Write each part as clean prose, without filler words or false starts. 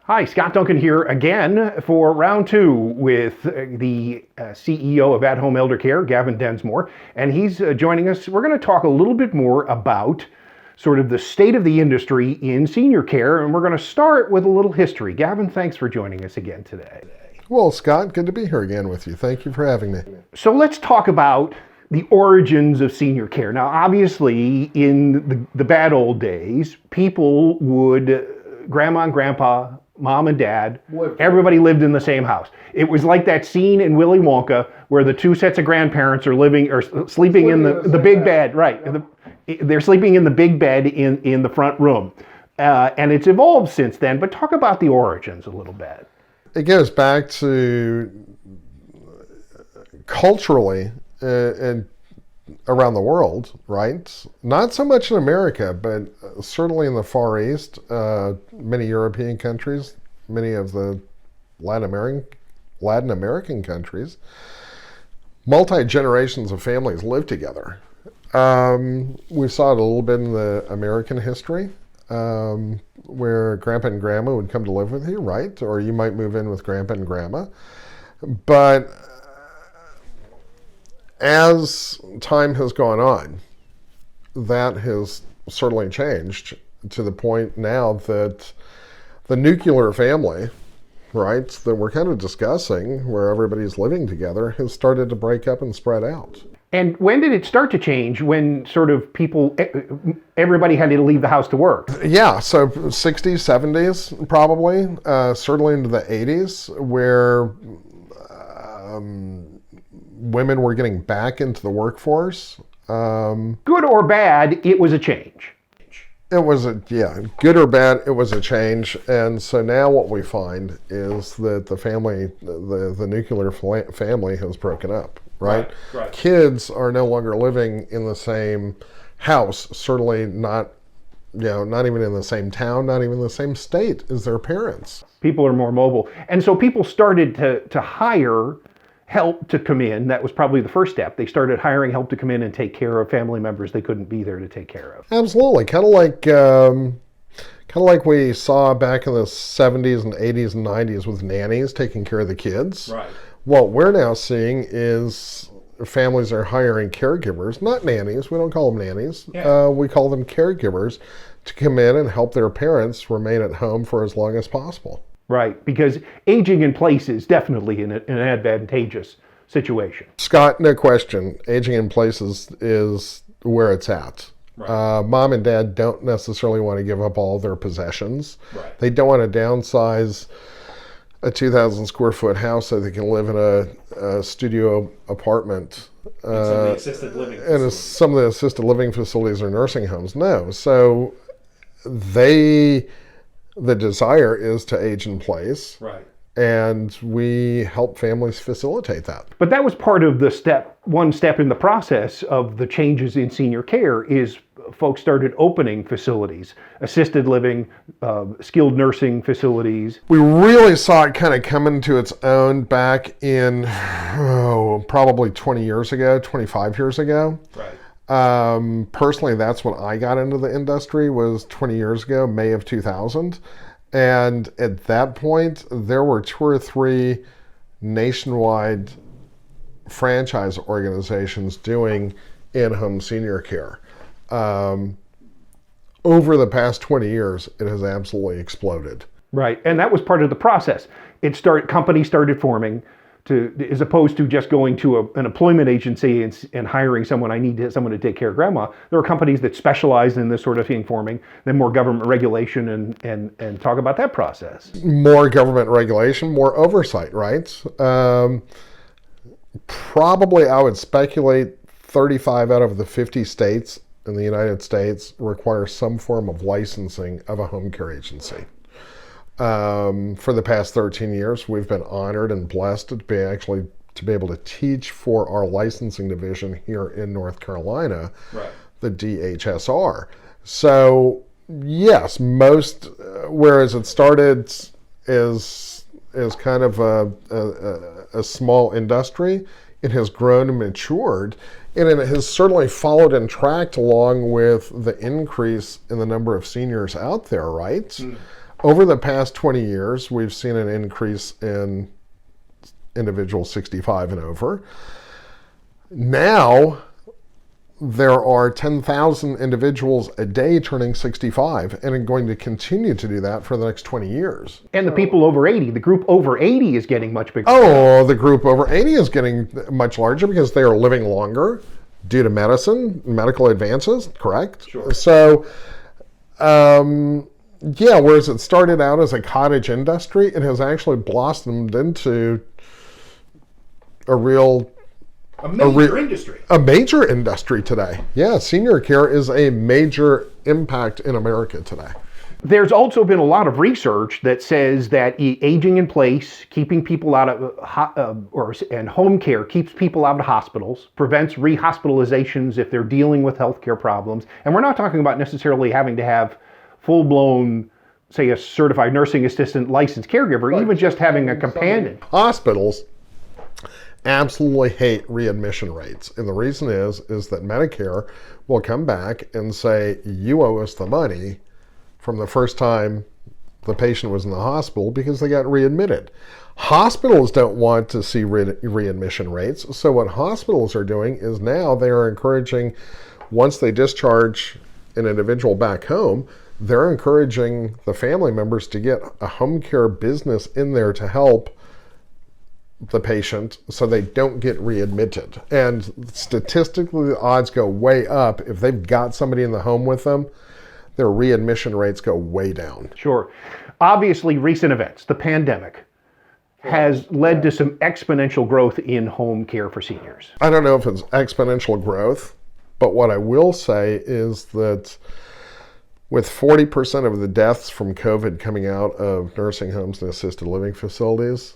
Hi, Scott Duncan here again for round two with the CEO of At-Home Eldercare, Gavin Densmore, and he's joining us. We're going to talk a little bit more about sort of the state of the industry in senior care, and we're going to start with a little history. Gavin, thanks for joining us again today. Well, Scott, good to be here again with you. Thank you for having me. So let's talk about the origins of senior care. Now, obviously, in the bad old days, people would, grandma and grandpa, mom and dad, everybody lived in the same house. It was like that scene in Willy Wonka where the two sets of grandparents are living or sleeping in the big bed, right? They're sleeping in the big bed in the front room. And it's evolved since then, but talk about the origins a little bit. It goes back to culturally and around the world, right? Not so much in America, but certainly in the Far East, many European countries, many of the Latin American countries, multi-generations of families live together. We saw it a little bit in the American history, where grandpa and grandma would come to live with you, right? Or you might move in with grandpa and grandma. But as time has gone on, that has certainly changed to the point now that the nuclear family, right, that we're kind of discussing, where everybody's living together, has started to break up and spread out. And when did it start to change? When sort of everybody had to leave the house to work? Yeah, so 60s, 70s, probably, certainly into the 80s, where women were getting back into the workforce. Good or bad, it was a change. It was good or bad, it was a change. And so now what we find is that the family, the nuclear family has broken up, right? Right. Kids are no longer living in the same house, certainly not, not even in the same town, not even the same state as their parents. People are more mobile. And so people started to hire help to come in. That was probably the first step. They started hiring help to come in and take care of family members they couldn't be there to take care of. Absolutely. Kind of like we saw back in the 70s and 80s and 90s with nannies taking care of the kids. Right. What we're now seeing is families are hiring caregivers, not nannies. We don't call them nannies. Yeah. We call them caregivers to come in and help their parents remain at home for as long as possible. Right, because aging in place is definitely an advantageous situation. Scott, no question. Aging in place is where it's at. Right. Mom and dad don't necessarily want to give up all of their possessions. Right. They don't want to downsize a 2,000 square foot house so they can live in a studio apartment. Some of the assisted living facilities. And some of the assisted living facilities or nursing homes. No. So the desire is to age in place. Right. And we help families facilitate that. But that was part of one step in the process of the changes in senior care is folks started opening facilities, assisted living, skilled nursing facilities. We really saw it kind of come into its own back in probably 20 years ago, 25 years ago. Right. Personally, that's when I got into the industry, was 20 years ago, May of 2000. And at that point, there were 2 or 3 nationwide franchise organizations doing in-home senior care. Over the past 20 years, it has absolutely exploded. Right, and that was part of the process. Companies started forming as opposed to just going to an employment agency and hiring someone. I need someone to take care of grandma. There are companies that specialize in this sort of thing forming, then more government regulation and talk about that process. More government regulation, more oversight, right? Probably, I would speculate 35 out of the 50 states in the United States require some form of licensing of a home care agency. For the past 13 years, we've been honored and blessed to be able to teach for our licensing division here in North Carolina, right, the DHSR. So yes, whereas it started as kind of a small industry, it has grown and matured, and it has certainly followed and tracked along with the increase in the number of seniors out there, right? Over the past 20 years, we've seen an increase in individuals 65 and over. Now, there are 10,000 individuals a day turning 65 and are going to continue to do that for the next 20 years. And the people over 80, the group over 80 is getting much bigger. Oh, the group over 80 is getting much larger because they are living longer due to medical advances, correct? Sure. So, yeah, whereas it started out as a cottage industry, it has actually blossomed into a major industry. A major industry today. Yeah, senior care is a major impact in America today. There's also been a lot of research that says that aging in place, keeping people out of, and home care keeps people out of hospitals, prevents rehospitalizations if they're dealing with healthcare problems. And we're not talking about necessarily having to have full-blown, say, a certified nursing assistant, licensed caregiver, right. Even just having a companion. Hospitals absolutely hate readmission rates. And the reason is that Medicare will come back and say, you owe us the money from the first time the patient was in the hospital because they got readmitted. Hospitals don't want to see readmission rates. So what hospitals are doing is now they are encouraging, once they discharge an individual back home, they're encouraging the family members to get a home care business in there to help the patient so they don't get readmitted. And statistically, the odds go way up. If they've got somebody in the home with them, their readmission rates go way down. Sure. Obviously, recent events, the pandemic, has led to some exponential growth in home care for seniors. I don't know if it's exponential growth, but what I will say is that with 40% of the deaths from COVID coming out of nursing homes and assisted living facilities,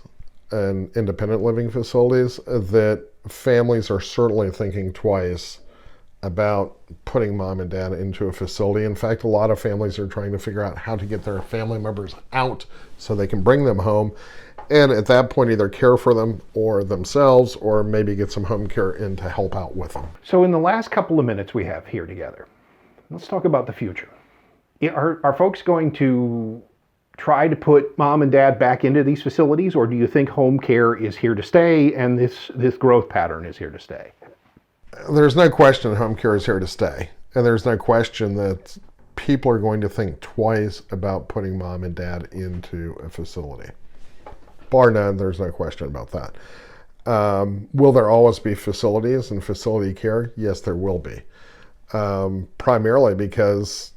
and independent living facilities, that families are certainly thinking twice about putting mom and dad into a facility. In fact, a lot of families are trying to figure out how to get their family members out so they can bring them home. And at that point, either care for them or themselves, or maybe get some home care in to help out with them. So in the last couple of minutes we have here together, let's talk about the future. Are folks going to try to put mom and dad back into these facilities, or do you think home care is here to stay and this growth pattern is here to stay? There's no question home care is here to stay. And there's no question that people are going to think twice about putting mom and dad into a facility. Bar none, there's no question about that. Will there always be facilities and facility care? Yes, there will be. Primarily because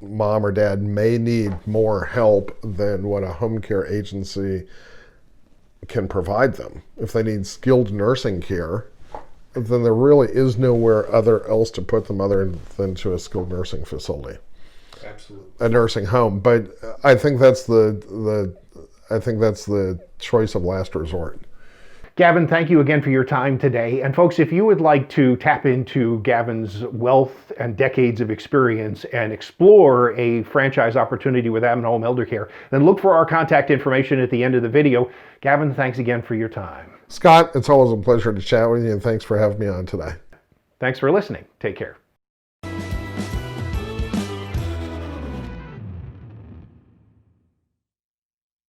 mom or dad may need more help than what a home care agency can provide them. If they need skilled nursing care, then there really is nowhere else to put them other than to a skilled nursing facility. Absolutely. A nursing home. But I think that's the choice of last resort. Gavin, thank you again for your time today. And folks, if you would like to tap into Gavin's wealth and decades of experience and explore a franchise opportunity with at-home Eldercare, then look for our contact information at the end of the video. Gavin, thanks again for your time. Scott, it's always a pleasure to chat with you, and thanks for having me on today. Thanks for listening. Take care.